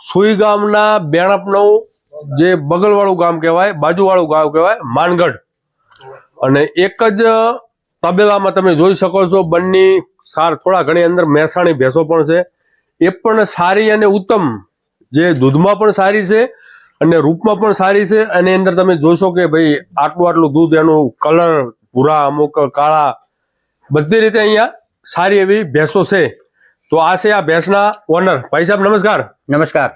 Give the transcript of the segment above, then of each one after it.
સુઈ ગામના બેણપનું જે બગલવાળું ગામ કહેવાય, બાજુવાળું ગામ કહેવાય માનગઢ, અને એક જ તબેલામાં તમે જોઈ શકો છો બંને થોડા ઘણી અંદર મહેસાણી ભેંસો પણ છે. એ પણ સારી અને ઉત્તમ, જે દૂધમાં પણ સારી છે અને રૂપમાં પણ સારી છે. અને અંદર તમે જોશો કે ભાઈ આટલું દૂધ, એનું કલર ભૂરા, અમુક કાળા, બધી રીતે અહીંયા સારી એવી ભેંસો છે. તો આ છે આ ભેંસના ઓનર. ભાઈ સાહેબ નમસ્કાર. નમસ્કાર.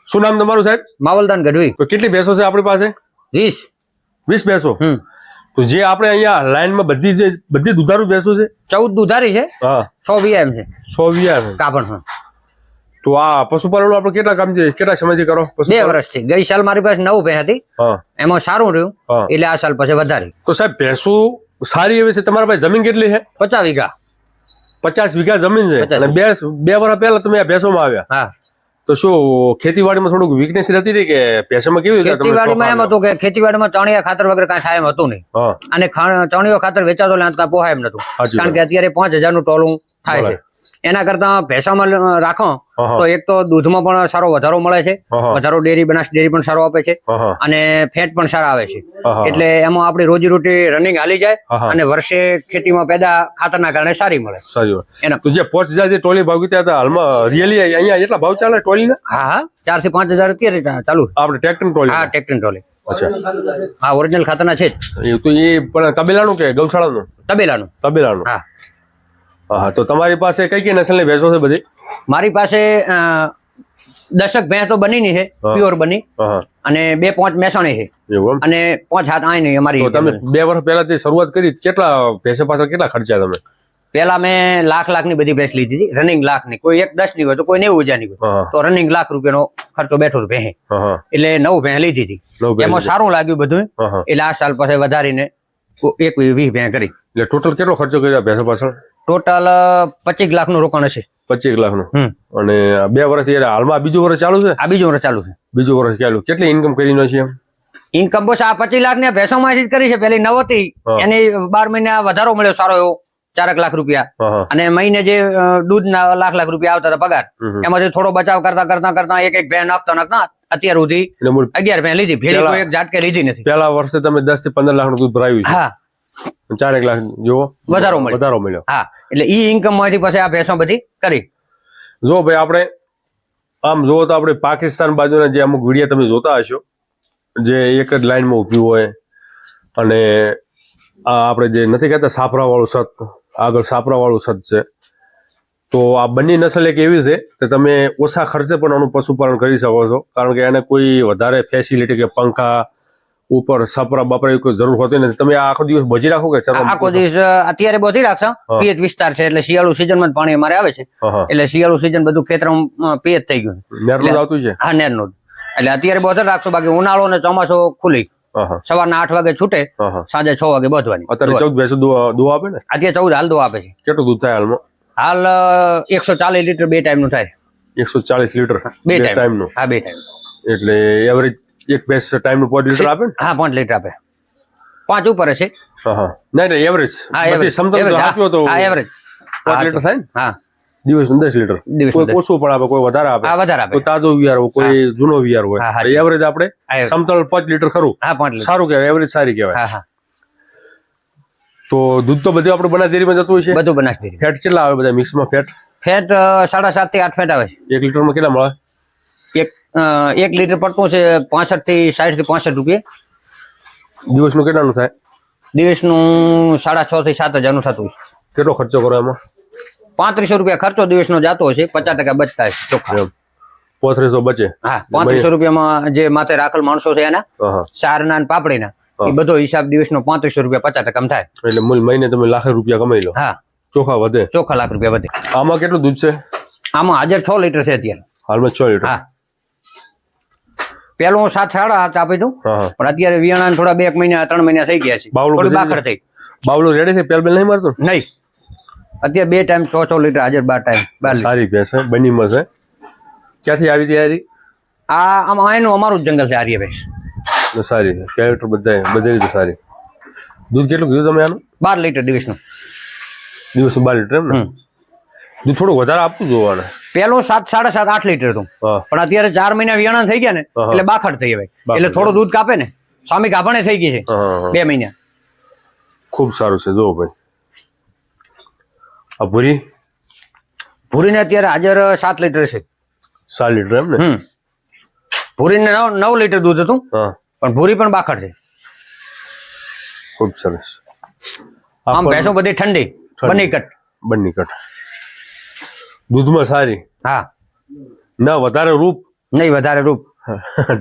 શું નામ તમારું સાહેબ? માવલદાન ગઢવી. તો કેટલી ભેંસો છે આપણી પાસે? 20 ભેંસો. તો જે આપણે અહીંયા લાઈનમાં બધી દુધારું ભેંસો છે? 14 દુધારી છે. હા. 100 વીઆમ છે. 100 વીઆમ કાપણ. તો આ પશુપાલન આપણે કેટલા સમયથી કરો? 2 વર્ષથી. ગઈ સાલ મારી પાસે 9 ભેંસ હતી, એમાં સારું રહ્યું એટલે આ સાલ પછી વધારી. તો સાહેબ ભેંસો સારી એવી છે. તમારા પાસે જમીન કેટલી છે? 50 વીઘા. 50 વીઘા જમીન છે. અને બે વર્ષ પહેલા તમે આ ભેંસોમાં આવ્યા. હા. તો શું ખેતીવાડીમાં થોડુંક વીકનેસ રહેતી હતી કે ભેંસોમાં કેવી રીતે? ખેતીવાડીમાં એમ હતું કે ખેતીવાડીમાં ચણિયા ખાતર વગર કાંઈ થાય એમ હતું નહીં. અને ચણિયો ખાતર વેચાતો કાંઈ પોહાય એમ નતું. કારણ કે અત્યારે 5000 નું ટોલું થાય છે. એના કરતા ભેંસામાં રાખો તો એક તો દૂધમાં પણ સારો વધારો મળે છે, વધારો બનાસ ડેરી પણ સારો આપે છે, અને ફેટ પણ સારા આવે છે. એટલે એમાં આપણી રોજીરોટી રનિંગ હાલી જાય અને વર્ષે ખેતીમાં પેદા ખાતરના કારણે સારી મળે. એના તો જે 5000 જે ટોલી ભાવ કીધા હતા હાલમાં રિયલી અહીંયા એટલા ભાવ ચાલે ટોલીના? હા, 4 થી 5000 અત્યારે ચાલુ. આપણે ટ્રેક્ટર ટોલી? હા, ટ્રેક્ટર ટોલી. અચ્છા. હા, ઓરિજિનલ ખાતરના છે જ. તો એ પણ તબેલાનું કે ગૌશાળાનું? તબેલાનું. હા. હા. તો તમારી પાસે કઈ નસલની ભેંસો છે બધી? મારી પાસે 10 ભેંસ તો બનીની છે, પ્યોર બની, અને 2-5 મહેસાણી છે, અને 5-7 આઈ નહીં અમારી. તમે 2 વર્ષ પહેલાથી શરૂઆત કરી, કેટલા ભેંસો પાછળ કેટલા ખર્ચા તમે? પેલા મેં લાખ ની બધી ભેંસ લીધી હતી, રનિંગ લાખની. કોઈ 1-10 ની હોય તો કોઈ 90,000 ની હોય, તો રનિંગ લાખ રૂપિયાનો ખર્ચો બેઠો ભેંસે. એટલે 9 ભેંસ લીધી હતી. એમાં સારું લાગ્યું બધું, એટલે આ સાલ પછી વધારીને 20 ભેંસ કરી. એટલે ટોટલ કેટલો ખર્ચો કર્યો ભેંસો પાછળ? ટોટલ 25 લાખનું રોકાણ હશે. 25 લાખનું. અને 2 વર્ષથી હાલમાં બીજું વર્ષ ચાલુ છે? આ બીજું વર્ષ ચાલુ છે. બીજું વર્ષ ચાલુ. કેટલી ઇન્કમ કરીને છે? ઇન્કમ બસ આ 25 લાખ ને ભેંસો માંથી જ કરી છે. પેલી 9 હતી, એની 12 મહિના વધારો મળ્યો સારો એવો, 4 લાખ રૂપિયા. અને મહિને જે દૂધના લાખ રૂપિયા આવતા હતા પગાર, એમાંથી થોડો બચાવ કરતા એક ભેંસ નાખતા અત્યાર સુધી 11 ભેંસ લીધી. ભેળી કોઈ એક ઝાટકે લીધી નથી. પેલા વર્ષે તમે 10 થી 15 લાખ નું દૂધ ભરાયું છે. હા, 4 લાખ જો વધારો મળ્યો. હા, એટલે ઈ ઇન્કમ માંથી પછી આ ભેંસો બધી કરી. જો ભાઈ આપણે આમ જોવો તો આપણે પાકિસ્તાન બાજુના જે અમુક વિડીયો તમે જોતા હશો, જે એક જ લાઈનમાં ઊભી હોય, અને આ આપણે જે નથી કહેતા સાપરા વાળું સત, આગળ સાપરા વાળું સત છે. તો આ બંને નસલ એક એવી છે કે તમે ઓછા ખર્ચે પણ આનું પશુપાલન કરી શકો છો, કારણ કે એને કોઈ વધારે ફેસિલિટી કે પંખા ઉપર સપરા બાપરા કોઈ જરૂર હોતી નથી. તમે આખો દિવસ બજી રાખો કે આખો દિવસ? અત્યારે બધી રાખશો. પિયત વિસ્તાર છે એટલે શિયાળુ સિઝનમાં પાણી અમારે આવે છે, એટલે શિયાળુ સિઝન બધું ખેતરમાં પિયત થઈ ગયું. નેરનું આવતું છે? હા, નેરનું. એટલે અત્યારે બધે રાખશો. બાકી ઉનાળો ને ચોમાસો ખુલ્લી, સવારના 8 વાગે છૂટે, સાંજે 6 વાગે બધવાની. અત્યારે 14 ભેંસો દૂધ આપે ને? અત્યારે 14 હાલ દૂધ આપે છે. કેટલું દૂધ થાય હાલમાં? હાલ 140 લીટર 2 ટાઈમ નું થાય. 140 લીટર 2 ટાઈમ નું? હા, 2 ટાઈમ. એટલે એવરેજ એક ભેંસ ટાઈમ નું 5 લીટર આપે ને? હા, 5 લીટર આપે. 5 ઉપર હશે. નહીં એવરેજ. હા, એવરેજ 5 લીટર થાય ને? હા, દિવસનું 10 લીટર. કોઈ ઓછું પણ આપે, કોઈ વધારે આપે. કોઈ તાજો વિયાર હોય, કોઈ જૂનો વિયાર હોય. એવરેજ આપણે સમતળ 5 લીટર ખરું. સારું કહેવાય, એવરેજ સારી કહેવાય. તો દૂધ તો બધું આપણે બનાસ ડેરીમાં જતું હોય છે? બધું બનાસ ડેરી. ફેટ કેટલા આવે બધા મિક્સમાં? ફેટ 7.5 થી 8 ફેટ આવે છે. 1 લીટરમાં કેટલા મળે? 1 લીટર પડતું છે 65 થી 60 થી 65 રૂપિયા. દિવસનું કેટલાનું થાય? દિવસનું 6.5 થી 7,000 નું થતું છે. કેટલો ખર્ચો કરો એમાં? 3500 રૂપિયા ખર્ચો દિવસનો જતો હશે. 50% બચતા છે ચોખ્ખા. 3500 બચે? હા, 3500 રૂપિયામાં જે માથે રાખેલ માણસો છે એના સારના ને પાપડીના, એ બધો હિસાબ દિવસનો 3500 રૂપિયા 50% થાય. એટલે મહિને તમે લાખ રૂપિયા કમાઈ લો. હા, ચોખ્ખા વધે. ચોખ્ખા લાખ રૂપિયા વધે. આમાં કેટલું દૂધ છે? આમાં હાજર 6 લીટર છે અત્યારે. હાલમાં 6 લીટર? હા. પેલું 7.5 આપી દઉં, પણ અત્યારે વિયાણા થોડા 2 મહિના 3 મહિના થઈ ગયા છે. બાવળું બાખર થઈ. બાવળું રેડી થઈ? પેલ નહીં મારતો? નહીં, અત્યારે 2 ટાઈમ 6 લીટર હાજર 12 ટાઈમ. સારી ભેંસ છે, બનીમાં છે. ક્યાંથી આવી તૈયારી? આમાં એનું અમારું જ જંગલ છે. આર્ય ભેંસ સારી છે. કેરેક્ટર બધી રીતે સારી. દૂધ કેટલું કીધું તમે આનું? 12 લીટર દિવસનું. 12 લીટર એમ ને? દૂધ થોડું વધારે આપવું જોવાને. પેલો 7, 7.5, 8 લીટર હતું, હા. પણ અત્યારે 4 મહિના વિયાણા થઈ ગયા ને એટલે બાખડ થઈ ભાઈ, એટલે થોડું દૂધ કાપે ને, સ્વામી ગાભણે થઈ ગઈ છે 2 મહિના. ખૂબ સારું છે જો ભાઈ. આ ભૂરી ભૂરીને અત્યારે હાજર 7 લીટર છે. 4 લીટર એમ ને? ભૂરીને 9 લીટર દૂધ હતું, હા, પણ ભૂરી પણ બાખડ છે. ખૂબ સરસ. આમ ભેંસો બધી ઠંડી, બની કટ. બંની કટ દૂધમાં સારી, હા, ના વધારે રૂપ, નહીં વધારે રૂપ.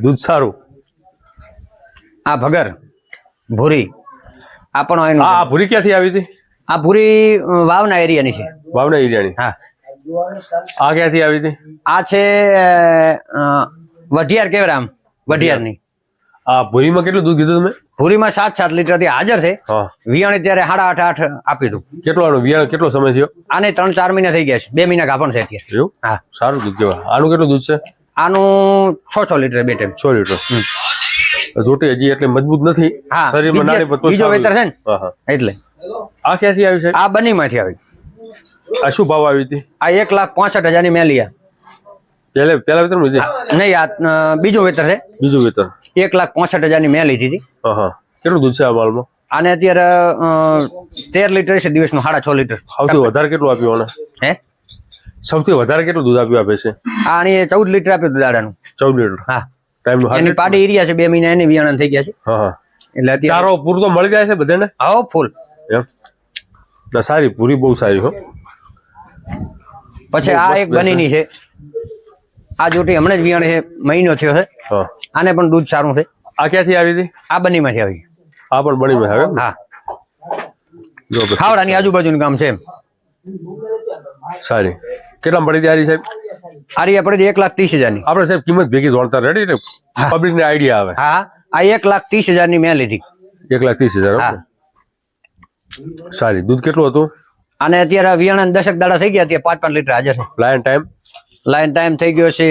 દૂધ સારું. આ ભગર ભૂરી આ પણ એનું આ ભૂરી ક્યાંથી આવી હતી? આ ભૂરી વાવના એરિયાની છે. વાવના એરિયાની? હા. આ ક્યાંથી આવી હતી? આ છે વઢિયાર કેવરામ, વઢિયારની. આ ભૂરીમાં કેટલું દૂધ કીધું તમે? ભૂરીમાં 7 લીટર થી હાજર છે. હા. વિયાણી ત્યારે 8.5 આપી દઉં. કેટલો આનો વિયાણ કેટલો સમય થયો? આને 3-4 મહિના થઈ ગયા છે, 2 મહિના ગાભણ છે અત્યારે. એવું? હા, સારું દૂધ કહેવાય. આનું કેટલું દૂધ છે? આનું 6 લીટર 2 ટાઈમ. 6 લીટર. જોટી હજી એટલે મજબૂત નથી, હા, શરીરમાં નાની પત્તો. બીજો વેતર છે ને, હા હા. એટલે. આ ક્યાંથી આવી છે? આ બનીમાંથી આવી. આ શું ભાવ આવી હતી? આ 1,65,000 ની મેલિયા. પેલા વેતર લીધી? નહીં, આ બીજું વેતર છે. બીજું વેતર. 1,65,000 ની મેં લીધી હતી. હા હા. કેટલું દૂધ છે આ માલમાં? આને અત્યારે 13 લીટર છે દિવસનું, 6.5 લીટર. સૌથી વધારે કેટલું આપ્યું આને? હે, સૌથી વધારે કેટલું દૂધ આપ્યું આપે છે? આની 14 લીટર આપ્યું હતું દાડાનું. 14 લીટર. હા. ટાઈમનું હાલ એની પાડી એરિયા છે, 2 મહિના એની વિયાણા થઈ ગયા છે. હા હા. એટલે અત્યારે ચારો પૂરતો મળી જાય છે બધાને? આવો ફૂલ. એમ ના, સારી પૂરી બહુ સારી હો. પછી આ એક બનીની છે, આ જોટી હમણાં જ વિયાણી છે, મહિનો થયો છે. હા. આને પણ દૂધ સારું છે. આ ક્યાંથી આવી હતી? આ બનીમાંથી આવી. આ પણ બનીમાં આવે? હા, જો ભાઈ, ખાવડાની આજુબાજુનું કામ છે એમ. સારી. કેટલા પડી હતી સાહેબ? આરી આપણે 1,30,000 ની. આપણે સાહેબ કિંમત ભેગી જોડતા રેડી ને પબ્લિક ને આઈડિયા આવે. હા, આ 1,30,000 ની મેં લીધી. 1,30,000. હા. સારી. દૂધ કેટલું હતું? અને અત્યારે વિયાણા 10 દાડા થઈ ગયા, ત્યાં 5-5 લીટર હાજર છે. Lion time? લાઈન ટાઈમ થઈ ગયો છે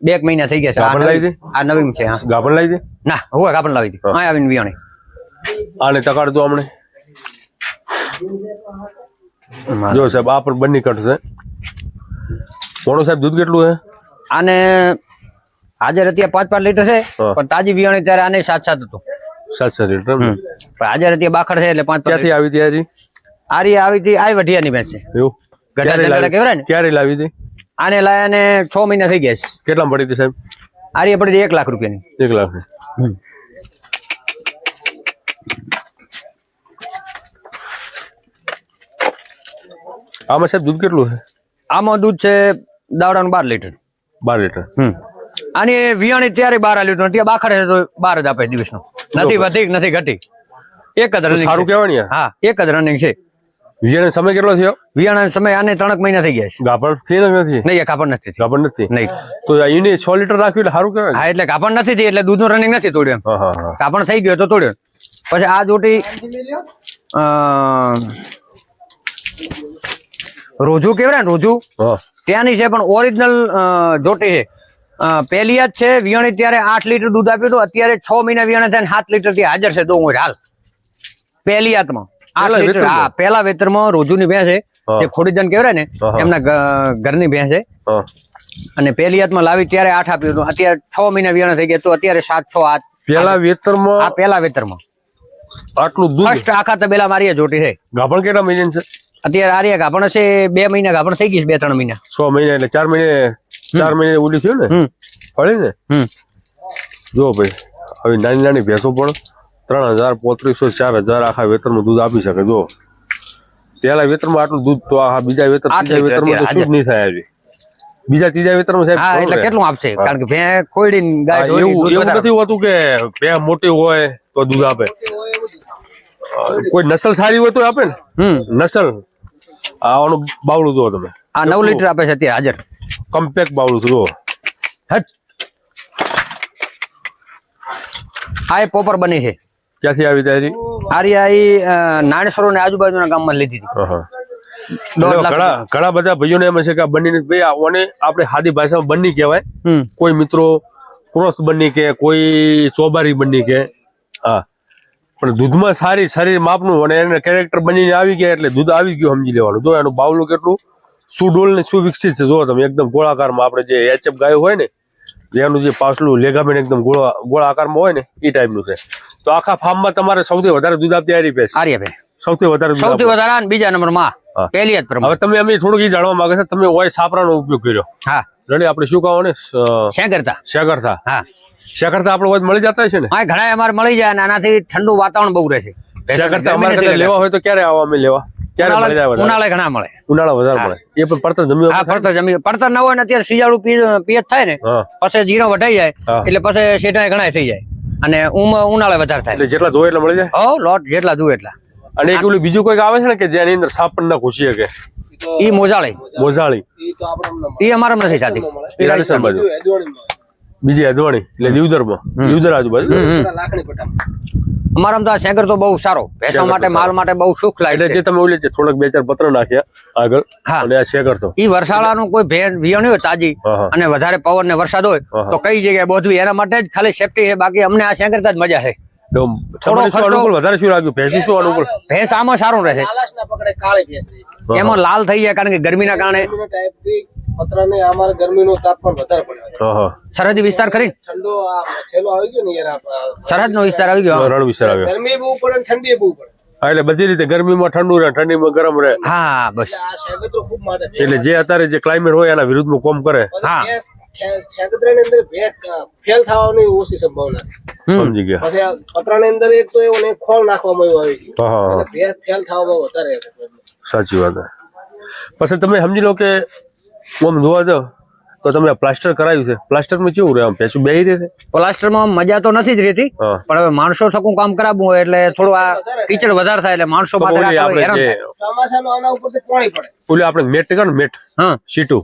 2 મહિના થઈ ગયા છે. ગાભણ લાવી હતી? આ નવીન છે. હા, ગાભણ લાવી હતી? ના, હું ગાભણ લાવી હતી. અહીં આવીને વિયાણી. આને તકાડતું હમણે જો સાહેબ. આ પણ બંને કટ છે. મોણો સાહેબ દૂધ કેટલું છે આને? હાજર અત્યારે 5-5 લીટર છે, પણ તાજી વિયાણી ત્યારે આને 7-7 હતું. 7 લીટર. પણ હાજર અત્યારે બાખડ છે એટલે 5. ક્યાંથી આવી હતી હાજી? આરી આવી હતી, આ વઢિયાની ભેંસ છે. એવું? ગઢા જંગડા કહેવાય ને. ક્યારે લાવી હતી? આને લાયા ને 6 મહિના થઈ ગયા છે. કેટલા પડી હતી સાહેબ? આરી પડી 1 લાખ રૂપિયાની. 1 લાખ. આમાં સાહેબ દૂધ કેટલું છે? આમાં દૂધ છે દાવડાનું 12 લીટર. 12 લીટર. આની વિયાણી ત્યારે 12 આલ્યું હતું, ત્યાં બાખડ છે તો 12 જ આપે દિવસનું. નથી વધી નથી ઘટી, એક જ રનિંગ. સારું કહેવાય ને. હા, એક જ રનિંગ છે. વિયાણા સમય કેટલો થયો? વિયાણા સમય આને 3 મહિના થઈ ગયા છે. ગાભણ થઈ નથી? નહીં, એ ગાભણ નથી. ગાભણ નથી નહીં. તો એને 6 લીટર રાખ્યું એટલે સારું કહેવાય. હા, એટલે ગાભણ નથી થઈ એટલે દૂધનું રનિંગ નથી તોડ્યું. હા હા હા. ગાભણ થઈ ગયો તો તોડ્યો. પછી આ જોટી રોજુ કેવરાય ને, રોજુ હા. ત્યાંની છે, પણ ઓરિજિનલ જોટી છે. પહેલી જ છે. વિયાણી ત્યારે 8 લીટર દૂધ આપ્યું હતું, અત્યારે 6 મહિના વિયાણા થઈને 7 લીટર થી હાજર છે. દો હાલ પહેલી હાથમાં 8 લીટર. હા, પહેલા વેતરમાં રોજુની ભેંસ છે, જે ખોડીજન કહેવાય ને, એમના ઘરની ભેંસ છે. અને પહેલી હાથમાં લાવી ત્યારે 8 આપ્યું હતું, અત્યારે 6 મહિના વિયાણા થઈ ગયા તો અત્યારે 7-6 8. પેલા વેતરમાં? આ પહેલા વેતરમાં આટલું દૂધ? ફર્સ્ટ આખા તબેલા મારી જોટી છે. ગાભણ કેટલા મહિના છે અત્યારે? આર્યા ગાભણ છે 2 મહિના ગાભણ થઈ ગઈ છે, 2-3 મહિના. 6 મહિના એટલે 4 મહિને 4 મહિને ઉલી થયું ને? ફળી ને? જો ભાઈ, હવે નાની નાની ભેંસો પણ 3,000, 3,500, 4,000 આખા વેતરમાં દૂધ આપી શકે. જો પેલા વેતરમાં આટલું દૂધ તો આ બીજા વેતર, ત્રીજા વેતરમાં તો શું જ નહીં થાય. બીજા ત્રીજા વેતરમાં સાહેબ હા, એટલે કેટલું આપશે? કારણ કે ભેં ખોડીને ગાય એવું નથી હોતું કે ભેં મોટી હોય તો દૂધ આપે. કોઈ નસલ સારી હોય તો આપે ને. નસલ આવાનું બાવળું જુઓ તમે. આ 9 લીટર આપે છે અત્યારે હાજર. કમ્પેક્ટ બાવળું જુઓ. આ એ પોપર બની છે. ક્યાંથી આવી તારી? આરી નાણેસરો ને આજુબાજુના ગામમાં લીધી હતી. ઘણા બધા ભાઈઓને એમ છે કે આ બંને ભાઈ આપણે સાદી ભાષામાં બંને કહેવાય. કોઈ મિત્રો ક્રોસ બંને કે, કોઈ ચોબારી બંને કે. હા, પણ દૂધમાં સારી શરીર માપનું અને એને કેરેક્ટર બનીને આવી ગયા એટલે દૂધ આવી ગયું સમજી લેવાનું. જો એનું બાવલું કેટલું સુડોલ ને સુવિકસિત છે. જો તમે એકદમ ગોળાકારમાં આપણે જે એચએફ ગાયો હોય ને એનું જે પાછલું લેગામેન્ટ એકદમ ગોળાકારમાં હોય ને એ ટાઈપનું છે. તો આખા ફાર્મમાં તમારે સૌથી વધારે દૂધ આપતી આરી ભેંસ સૌથી વધારે અને બીજા નંબરમાં પહેલી જ પ્રમાણ. હવે તમે અમે થોડુંક એ જાણવા માંગે છે તમે ઓય સાપરાનો ઉપયોગ કર્યો. હા રેડી આપણે શું કહો ને શેગરતા. હા શેગરતા આપણે હોય મળી જતા છે ને? હા ઘણા અમારે મળી જાય અને આનાથી ઠંડુ વાતાવરણ બહુ રહે છે. શેગરતા અમારે લેવા હોય તો ક્યારે આવો અમે લેવા? ઉનાળે ઘણા મળે. ઉનાળા વધારે મળે. એ પણ પડતર જમીન પડતર ન હોય ને અત્યારે શિયાળુ પિયત થાય ને પછી જીરો વઢાઈ જાય એટલે પછી શેઠા ઘણા થઈ જાય અને ઉનાળે વધારે થાય. એટલે જેટલા જોઈએ એટલે મળી જાય. હો લોટ જેટલા જોઈએ એટલા. અને એક ઓલું બીજું કોઈક આવે છે ને કે જેની અંદર સાપ પણ ના ઘૂસી શકે? ઈ મોજાળી ઈ અમારે નથી સાથી. એ રાજસ્થાન બાજુ બીજી અદવાણી એટલે દીવદર આજુબાજુ. અમારા તો આ શેગર તો બહુ સારો ભેંસો માટે માલ માટે બહુ સુખ લાગે. એટલે જે તમે ઓલી થોડાક 2-4 પત્ર નાખ્યા આગળ અને આ શેગર તો ઈ વર્ષાળાનું કોઈ વિયણ હોય તાજી અને વધારે પવન ને વરસાદ હોય તો કઈ જગ્યાએ બધું એના માટે જ ખાલી સેફટી છે. બાકી અમને આ શેગરતા જ મજા છે. વધારે શું લાગ્યું? ભેંસ શું અનુકૂળ? ભેંસ આમાં સારું રહે. એમાં લાલ થઈ જાય કારણ કે ગરમીના કારણે સરહદી વિસ્તાર ખરી સરહદ નો વિસ્તાર આવી ગયો. રણ વિસ્તાર આવ્યો. એટલે બધી રીતે ગરમીમાં ઠંડુ રહે ઠંડીમાં ગરમ રહે. હા બસ એટલે જે અત્યારે જે ક્લાઇમેટ હોય એના વિરુદ્ધમાં કોમ કરે. હા ફેલ થવાની ઓછી સંભાવના. સમજી ગયા. પછી પતરાની અંદર એક તો એવું ખોળ નાખવામાં આવી ફેલ થવામાં વધારે. સાચી વાત. પછી તમે સમજી લો કે આમ જોવા જાવ તો તમે પ્લાસ્ટર કરાવ્યું છે. પ્લાસ્ટરમાં કેવું રહે? આમ ભેંસું બેહી રહે? પ્લાસ્ટરમાં મજા તો નથી જ રહેતી પણ હવે માણસો થકું કામ કરાવવું હોય એટલે થોડું આ કીચડ વધારે થાય એટલે માણસો માટે ચોમાસાનું આના ઉપરથી પાણી પડે. ઓલી આપણે મેટ કરે ને મેટ સીટું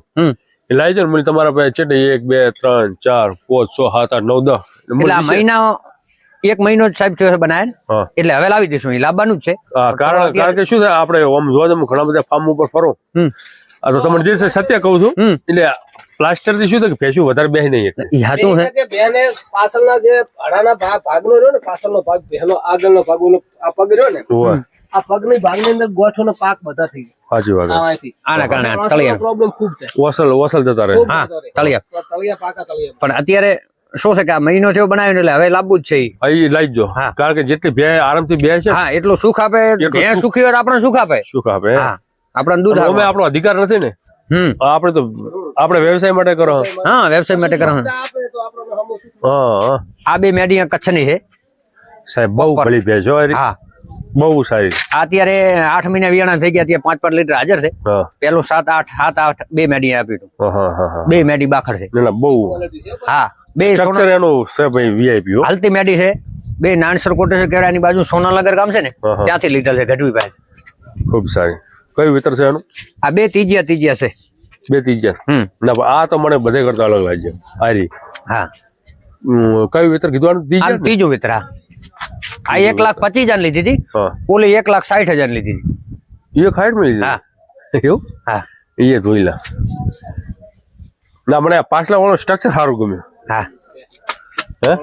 એ લાવી દો ને તમારા પાસે છે 1 2 3 4 5 6 7 8 9 10 એટલે આ મહિના 1 મહિનો જ સાહેબ થયો બનાવે એટલે હવે લાવી દઈશું. એ લાવવાનું જ છે. કારણ કે શું થાય આપણે આમ જોવા જમું ઘણા બધા ફાર્મ ઉપર ફરો આ તો તમને જે સત્ય કહું છું એટલે પ્લાસ્ટર થી શું થાય કે ભેંસું વધારે બેહી નહીં. બેને પાછળના જે ભાડાના ભાગનો રહ્યો ને પાછળનો ભાગ બેનો આગળનો ભાગ આ પગ રહ્યો ને આ પગની ભાગની અંદર ગોઠોનો પાક બધા થઈ જાય. સાચી વાત. આના કારણે તળિયા પ્રોબ્લેમ ખૂબ થાય. ઓસલ જતા રહે. હા તળિયા પાકા તળિયા. પણ અત્યારે શું છે કે આ મહિનો થયો બનાવ્યો એટલે હવે લાવવું જ છે. અહીં લાવી જો કારણ કે જેટલી ભે આરામથી બે છે હા એટલું સુખ આપે. ભે સુખી હોય આપણને સુખ આપે. હા આપણને દૂધ આપે. આપણો અધિકાર નથી ને. આપણે તો આપણે વ્યવસાય માટે કરો. હા વ્યવસાય માટે કરો. આ બે મેડી કચ્છની છે સાહેબ. બહુ ભલી ભેંસ હોય. હા બહુ સારી. અત્યારે 8 મહિના વિયાણા થઈ ગયા. ત્યાં 5-5 લીટર હાજર છે. પેલું 7-8 બે મેડી આપ્યું હતું. બે મેડી બાખડ છે. બહુ હા બે સ્ટ્રક્ચર એનું છે ભાઈ વીઆઈપી હાલતી મેડી છે. બે નાનસર કોટેશ્વર કેરાની બાજુ સોનાનગર ગામ છે ને ત્યાંથી લીધેલ છે ગઢવી પાસે. ખૂબ સારી. કયું વિતર છે એનું? આ બે ત્રીજિયા છે. બે ત્રીજિયા ના આ તો મને બધે કરતા અલગ લાગ્યો. આરી હા કયું વિતર કીધું? ત્રીજું વિતર. આ 1,25,000 લીધી હતી. ઓલી 1,60,000 લીધી હતી. 1,60,000 માં લીધી? હા એવું? હા એ જોઈ લા. ના મને પાછલા વાળો સ્ટ્રક્ચર સારું ગમ્યું. હા હે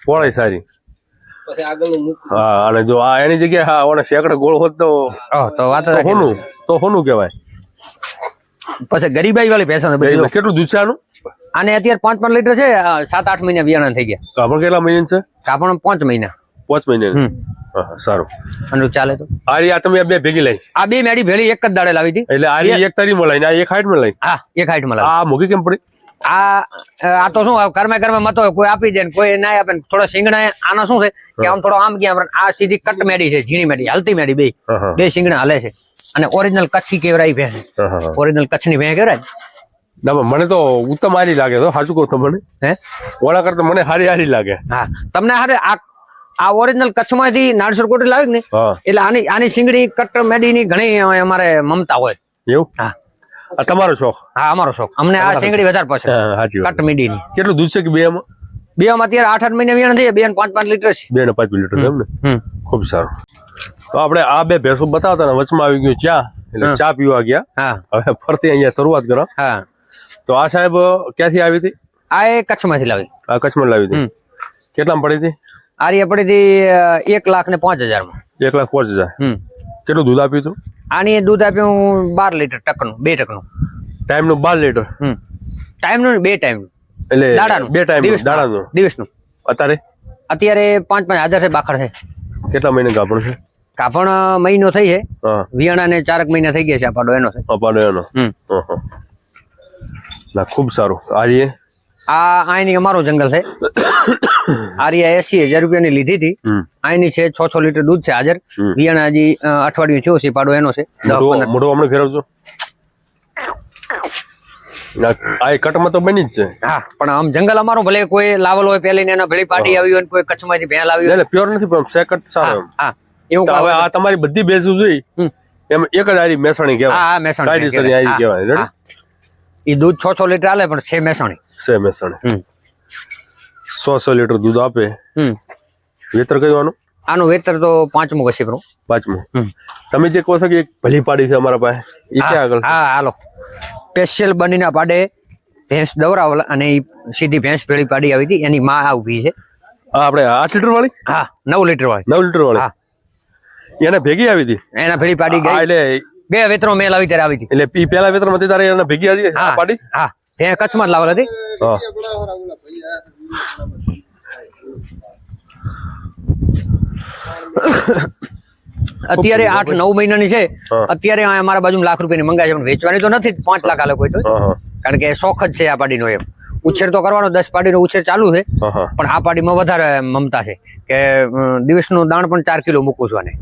પોળાઈ સારી. પછી આગળનું મુખ. હા અને જો આ એની જગ્યાએ હા ઓને શેકડે ગોળ હોત તો વાત હોનું કહેવાય. પછી ગરીબાઈ વાળી ભેંસ. કેટલું દૂધ છે આનું? આને અત્યારે 5-5 લીટર છે. 7-8 મહિના વિયાણા થઈ ગયા. કાપણ કેટલા મહિના છે? કાપણ 5 મહિના. 5 મહિના. સારું અને ચાલે તો આ તમે બે ભેગી લઈ. આ બે મેડી ભેળી એક જ દાડે લાવી હતી. એટલે આ એક તારી માં લઈને આ 1,60,000 માં લઈ. હા 1,60,000 માં લાવી. આ મોગી કેમ પડી? આ તો શું કર્મે મતો કોઈ આપી દે કોઈ ના આપે. થોડા શીંગણા આના શું છે કે આમ થોડો આમ ગયા. આ સીધી કટ મેડી છે. ઝીણી મેડી હલતી મેડી બે શીંગણા હાલે છે. અને ઓરિજિનલ કચ્છી કેવરાઈ ભેં. ઓરિજિનલ કચ્છની ભેં કેવરાય. ના મને તો ઉત્તમ હારી લાગે તો સાચું કહું તમને. હે ઓલા કરતા મને હારી લાગે. હા તમને હારે આ ઓરિજિનલ કચ્છમાંથી નારસર કોટી લાવી ને એટલે આની શીંગડી કટ મેડી ની ઘણી અમારે મમતા હોય. એવું? હા તમારો શોખ? હા અમારો શોખ. અમને આ શીંગડી વધારે પસંદ. કટ મેડી ની. કેટલું દૂધ છે કે બે માં? બે માં અત્યારે 8-8 મહિના વિયાણ થઈ. 2 ને 5-5 લીટર છે. 2 ને 5 લીટર એમ ને. ખૂબ સારું. તો આપણે આ બે ભેંસો બતાવતા ને વચમાં આવી ગયું ચા. એટલે ચા પીવા ગયા. હવે ફરતી અહીંયા શરૂઆત કરો. હા તો આ સાહેબ ક્યાંથી આવી હતી? આ એ કચ્છમાંથી લાવી. આ કચ્છમાં લાવી હતી. કેટલામાં પડી હતી? આરી પડી હતી 1,05,000 માં. 1,05,000. કેટલું દૂધ આપ્યું હતું? આની દૂધ આપ્યું 12 લીટર ટકનું 2 ટકનું. ટાઈમ નું 12 લીટર. ટાઈમનું 2 ટાઈમ એટલે દાડાનું 2 ટાઈમ દાડાનું દિવસનું. અત્યારે 5-5 હજાર છે બાખડ છે. કેટલા મહિને ગાભણ છે? કાપણ મહિનો થઈ છે. હા, વિયાણા ને 4 મહિના થઈ ગયા છે. આ પાડો એનો છે. અપાડો એનો. ના ખૂબ સારું. આર્ય આની અમારો જંગલ છે. આર્યા 80,000 રૂપિયાની લીધી હતી. આની છે 6 લીટર દૂધ છે હાજર. વિયાણા હજી અઠવાડિયું થયું છે. પાડો એનો છે. મોટો હમણાં ફેરવજો. આ કટમાં તો બની જ છે. હા, પણ આમ જંગલ અમારો ભલે કોઈ લાવેલો હોય પેલી ને એના ભેળી પાડી આવી હોય, કોઈ કચ્છમાંથી ભેળ આવી હોય. એટલે પ્યોર નથી પણ સેકટ સારો. હા, એવું હવે આ તમારી બધી બેસું જોઈ એમ એક જ આરી મહેસાણી કહેવાય. હા, મહેસાણી કાયદેસરની આરી કહેવાય. એ દૂધ 6 લીટર આલે પણ છે મહેસાણી. છે મહેસાણી. 100 લીટર દૂધ આપે. વેતર કયું આનું? આનું વેતર તો 5મું કશી પ્રો. 5મું. તમે જે કહો છો કે એક ભલી પાડી છે અમારા પાસે, એ ક્યાં આગળ? હા, હાલો. સ્પેશિયલ બનીના પાડે ભેંસ દવરાવલ અને સીધી ભેંસ પેલી પાડી આવી હતી. એની માં આ ઉભી છે. આપણે 8 લીટર વાળી? હા, 9 લીટર વાળી. 9 લીટર વાળી. હા, એને ભેગી આવી હતી. એના ભેળી પાડી ગઈ. એટલે 2 વેતરો મેલ આવી ત્યારે આવી હતી. એટલે ઈ પહેલા વેતરમાં હતી તારે એને ભેગી આવી આ પાડી? હા, ત્યાં કચ્છમાં જ લાવેલ હતી. હા. અત્યારે 8-9 મહિનાની છે. અત્યારે અમારા બાજુ લાખ રૂપિયાની મંગાય છે, પણ વેચવાની તો નથી. 5 લાખ આલે કોઈ તો, કારણ કે શોખ જ છે આ પાડીનો. એમ ઉછેર તો કરવાનો, 10 પાડીનો ઉછેર ચાલુ છે, પણ આ પાડીમાં વધારે મમતા છે કે દિવસનું દાણ પણ 4 કિલો મૂકું છું. આને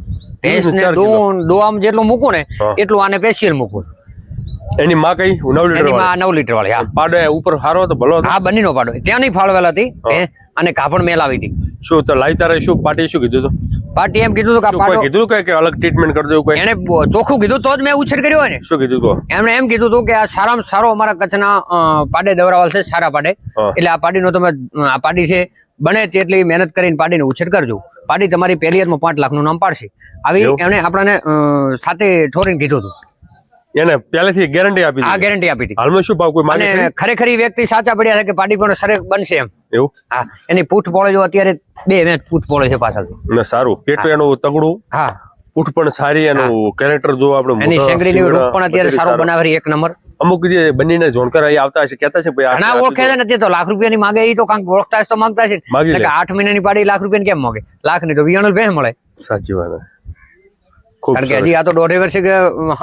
ભેંસને દોઆમ જેટલું મૂકું ને એટલું આને સ્પેશિયલ મૂકું. એની માં કઈ? 9 લીટર એની માં 9 લીટર વાળી. હા, પાડો ઉપર સારો હતો, ભલો હતો. હા, બંનેનો પાડો ત્યાં નહીં ફાળવેલા હતી અને કાપણ મેલ આવી હતી. શું તો લાઈ તારે શું પાર્ટી શું કીધું હતું? પાર્ટી એમ કીધું હતું કે પાડો કીધું કે અલગ ટ્રીટમેન્ટ કરજો કોઈ? એને ચોખ્ખું કીધું તો જ મેં ઉછેર કર્યો હોય ને. શું કીધું તો? એમણે એમ કીધું હતું કે આ સારામાં સારો અમારા કચ્છના પાડે દવરાવાલ છે, સારા પાડે. એટલે આ પાડીનો તમે આ પાડી છે બને તેટલી મહેનત કરીને પાડીને ઉછેર કરજો. પાડી તમારી પહેલી યારમાં 5 લાખનું નામ પાડશે. આવી એમણે આપણને સાથે ઠોરીને કીધું હતું. એને પહેલેથી ગેરંટી આપી? આ ગેરંટી આપી હતી. હાલમાં શું ભાવ કોઈ માને? ખરેખર વ્યક્તિ સાચા પડ્યા છે કે પાડી પણ સરસ બનશે એમ. એવું? હા, એની પૂઠ પોળે જો અત્યારે 2 મેચ પૂઠ પોળે છે પાછળથી. ને સારું પેટ એનું તગડું. હા, પૂઠ પણ સારી, એનું કેરેક્ટર જો આપણે એની સેંગડીની રૂપ પણ અત્યારે સારો બનાવેલી, 1 નંબર. અમુક જે બંનેને જોણકાર અહીં આવતા હશે, કહેતા છે ભાઈ ઘણા ઓળખે છે ને. તે તો લાખ રૂપિયાની માગે, એ તો કાંક ઓળખતા હશે તો માંગતા છે. 8 મહિનાની પાડી લાખ રૂપિયાની કેમ માગે? લાખ ની તો વિયાણલ ભેંસ મળે. સાચી વાત. કારણ કે હજી આ તો 1.5 વર્ષે કે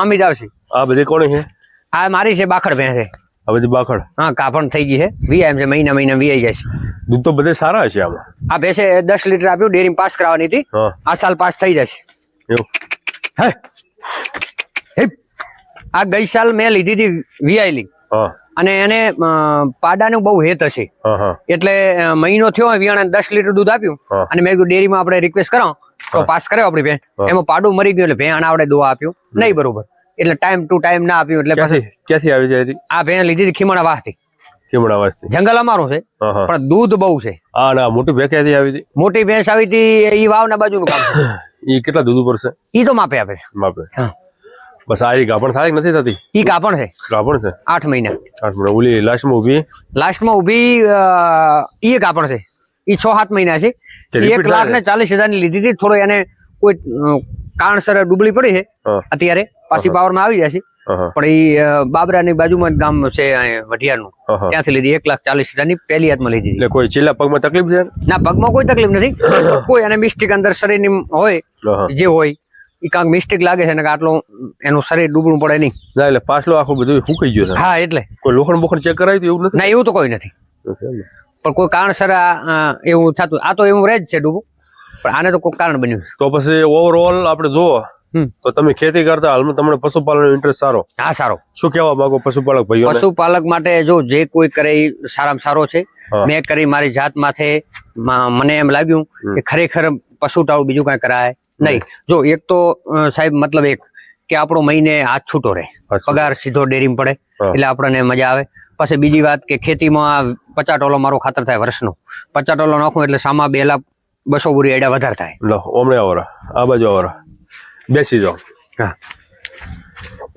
હામી જ આવશે. આ બધી કોની છે? આ મારી છે, બાખડ ભેંસ છે. આ બધી બાખડ? હા, કાપણ થઈ ગઈ છે. વીઆઈએમ છે, મહિના વીઆઈ જાય છે. દૂધ તો બધે સારા હશે આમાં. આ ભેંસે 10 લીટર આપ્યું, ડેરી પાસ કરાવવાની હતી. આ સાલ પાસ થઈ જશે. એવું? આ ગઈ સાલ મેં લીધી હતી વીઆઈલી. અને એને પાડાનું બહુ હેત હશે, એટલે મહિનો થયો વિયાણા 10 લીટર દૂધ આપ્યું. અને મેં કીધું ડેરીમાં આપણે રિક્વેસ્ટ કરો તો પાસ કર્યો આપણી ભેં. એમાં પાડું મરી ગયું એટલે ભેં આવડે દોવા આપ્યું નહીં બરોબર, એટલે ટાઈમ ટુ ટાઈમ ના આપ્યું. એટલે ક્યાંથી આવી જાય? આ ભેં લીધી હતી ખીમણા વાસથી. ખીમણા વાસથી? જંગલ અમારું છે પણ દૂધ બહુ છે. હા, ના મોટી ભેં ક્યાંથી આવી હતી? મોટી ભેંસ આવી હતી એ વાવના બાજુનું કામ છે. એ કેટલા દૂધ ઉપર છે? એ તો માપે આપે. માપે. બસ આ ગાભણ થાય નથી થતી? ઈ ગાભણ છે. ગાભણ છે 8 મહિના. 8 મહિના. ઓલી લાસ્ટમાં ઊભી ઈ ગાભણ છે. ઈ 6-7 મહિના છે. 1,40,000 ની લીધી હતી. થોડો એને કોઈ કારણસર ડૂબળી પડી છે અત્યારે, પાછી પાવરમાં આવી જશે. પણ ઈ બાબરાની બાજુમાં જ ગામ છે વઢિયારનું, ત્યાંથી લીધી. 1,40,000 ની પહેલી હાથમાં લીધી. એટલે કોઈ છેલ્લા પગમાં તકલીફ છે? ના, પગમાં કોઈ તકલીફ નથી. કોઈ એને મિસ્ટેક અંદર શરીરની હોય, જે હોય એ કાંક મિસ્ટેક લાગે છે ને કે આટલું એનું શરીર ડૂબવું પડે નહીં. એટલે પાછલો આખો બધું હુકાઈ ગયો. હા, એટલે કોઈ લોખંડ બોખંડ ચેક કરાવી એવું નથી? ના, એવું તો કોઈ નથી. પણ કોઈ કારણસર એવું થતું. આ તો એવું રહે જ છે ડૂબું, પણ આને તો કોઈ કારણ બન્યું. તો પછી ઓવરઓલ આપણે જોવો તો તમે ખેતી કરતા હાલમાં તમને પશુપાલનનો ઇન્ટરેસ્ટ સારો? હા, સારો. શું કહેવા માંગો પશુપાલક ભાઈઓ? પશુપાલક માટે જો જે કોઈ કરે એ સારામાં સારો છે. મેં કરી મારી જાત માથે મને એમ લાગ્યું કે ખરેખર પશુ ટાળું બીજું કઈ કરાય નહીં. જો એક તો સાહેબ મતલબ એક કે આપણો મહિને હાથ છૂટો રહે, પગાર સીધો ડેરીમાં પડે, એટલે આપણને મજા આવે. પછી બીજી વાત કે ખેતીમાં 50 ટોલો મારો ખાતર થાય વર્ષનું. 50 ટોલો નાખું એટલે સામા 2,200 બોરી આઈડા વધારે થાય. લો ઓમણે આવરા આ બાજુ આવરા બેસી જાઓ. હા,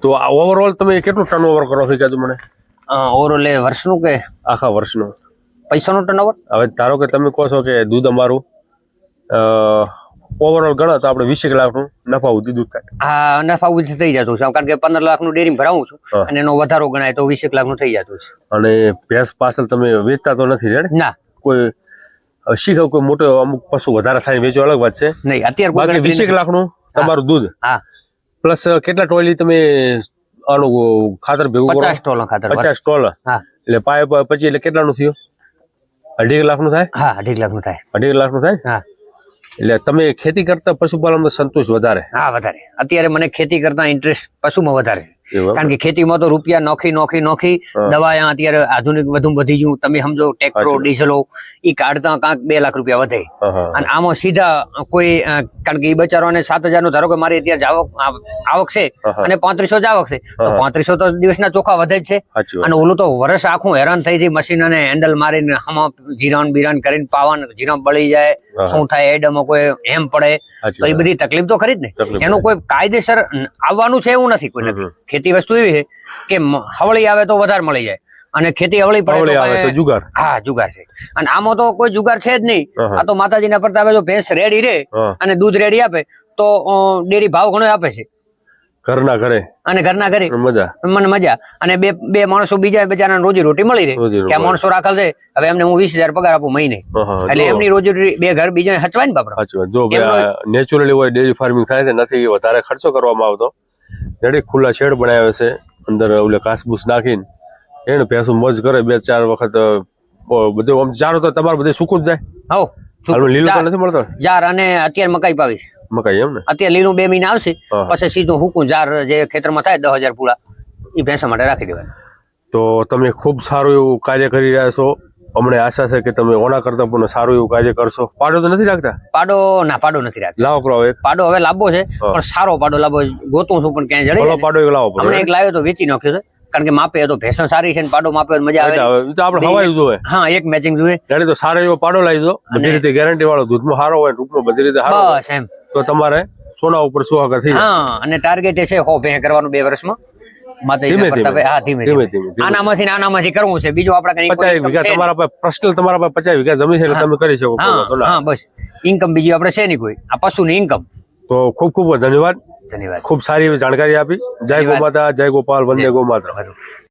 તો આ ઓવરઓલ તમે કેટલું ટર્નઓવર કરો છો કીધું મને? ઓવરઓલ વર્ષનું કે આખા વર્ષનું પૈસાનું ટર્નઓવર? હવે ધારો કે તમે કહો છો કે દૂધ અમારું ઓવરઓલ ગણો તો આપણે 20 લાખનું નફા સુધી દૂધ થાય. હા, નફા ઉધી થઈ જતું છે, કારણ કે 15 લાખનું ડેરી ભરાવું છું અને એનો વધારો ગણાય તો 20 લાખનું થઈ જતું છે. અને ભેંસ પાછળ તમે વેચતા તો નથી રેડ? ના, કોઈ શીખો કોઈ મોટો અમુક પશુ વધારે થાય વેચો અલગ વાત છે. નહીં, અત્યારે કોઈ બાકી 20 લાખનું તમારું દૂધ. હા, પ્લસ કેટલા ટોલી તમે આનું ખાતર ભેગું કરો? 50 ટોલ ખાતર. 50 ટોલ. હા, એટલે પાય પછી એટલે કેટલાનું થયું? 2.5 લાખનું થાય? હા, 2.5 લાખનું થાય. 2.5 લાખનું થાય. હા, એટલે તમે ખેતી કરતા પશુપાલનમાં સંતોષ વધારે? હા, વધારે. અત્યારે મને ખેતી કરતા ઇન્ટરેસ્ટ પશુમાં વધારે, એવું? કારણ કે ખેતીમાં તો રૂપિયા નોખી દવા અત્યારે આધુનિક વધુ વધી ગયું. તમે સમજો ટ્રેક્ટરો ડીઝલો ઈ કાઢતા કાંક 2 લાખ રૂપિયા વધે, અને આમાં સીધા કોઈ કારણ કે એ બચારોને 7,000 નું ધારો કે મારી અત્યારે આવક છે અને 3500 જ આવક છે, તો 3500 તો દિવસના ચોખ્ખા વધે જ છે. અને ઓલું તો વર્ષ આખું હેરાન થઈ મશીન અને હેન્ડલ મારીને આમાં જીરાન બીરાન કરીને પાવાન જીરા બળી જાય, શું થાય એડમાં કોઈ એમ પડે, તો એ બધી તકલીફ તો ખરી જ ને. એનું કોઈ કાયદેસર આવવાનું છે એવું નથી કોઈ. ખેતી વસ્તુ એવી છે કે હવળી આવે તો વધારે મળી જાય, અને ખેતી હવળી પડે તો જુગાર. હા, જુગાર છે. અને આમાં તો કોઈ જુગાર છે જ નહીં. આ તો માતાજીના પ્રતાપે જો ભેંસ રેડી રે અને દૂધ રેડી આપે તો ડેરી ભાવ ઘણો આપે છે. ઘરના ઘરે અને ઘરના ઘરે મજા, મને મજા. અને બે માણસો બીજા બચારાને રોજી રોટી મળી રહે કે આ માણસો રાખેલ છે, હવે એમને હું 20,000 પગાર આપું મહિને, એટલે એમની રોજી રોટી બે ઘર બીજા હચવાય ને બાપડા. જો નેચરલી હોય ડેરી ફાર્મિંગ થાય છે, નથી વધારે ખર્ચો કરવામાં આવતો. રેડી ખુલ્લા શેડ બનાવ્યા છે, અંદર ઓલે કાસબૂસ નાખીને એને ભેંસું મોજ કરે 2-4 વખત. બધું આમ ચારો તો તમારે બધું સૂકું જ જાય. હા, લીલું તો નથી મળતો જાર. અને અત્યારે મકાઈ પાવીશ. મકાઈ એમ ને? અત્યારે લીલું 2 મહિના આવશે, પછી સીધું હુકું જાર જે ખેતરમાં થાય 10,000 પૂળા એ ભેંસા માટે રાખી દેવાય. તો તમે ખૂબ સારું એવું કાર્ય કરી રહ્યા છો. અમને આશા છે કે તમે ઓના કરતા પણ સારું એવું કાર્ય કરશો. પાડો તો નથી રાખતા? પાડો નથી રાખતા. લાવો કરો એક પાડો હવે લાવવો છે, પણ સારો પાડો લાવવો ગોતું છું, પણ ક્યાંય જડે. પાડો એક લાવો. અમને એક લાવ્યો તો વેચી નાખ્યો છે, કારણ કે માપે તો ભેંસા સારી છે ને પાડો માપે મજા આવે. તો આપણે હવાયું જોવે. હા, એક મેચિંગ જોઈએ. એટલે તો સારો એવો પાડો લાવી દો, બધી રીતે ગેરંટી વાળો, દૂધમાં સારો હોય, રૂપમાં બધી રીતે સારો હોય. બસ એમ. તો તમારે સોના ઉપર સુહાગા થઈ જાય. હા, અને ટાર્ગેટ છે 100 ભેં કરવાનું 2 વર્ષમાં. આનામાંથી કરવું છે. બીજું આપણે 50 વીઘા તમારા પાસે પર્સનલ, તમારા પાસે 50 વીઘા જમીન છે, એટલે તમે કરી શકો. હા, બસ ઇન્કમ બીજી આપણે છે નહીં કોઈ, આ પશુની ઇન્કમ. તો ખૂબ ખૂબ ધન્યવાદ. ધન્યવાદ. ખૂબ સારી એવી જાણકારી આપી. જય ગો માતા, જય ગોપાલ, વંદે ગો માતા.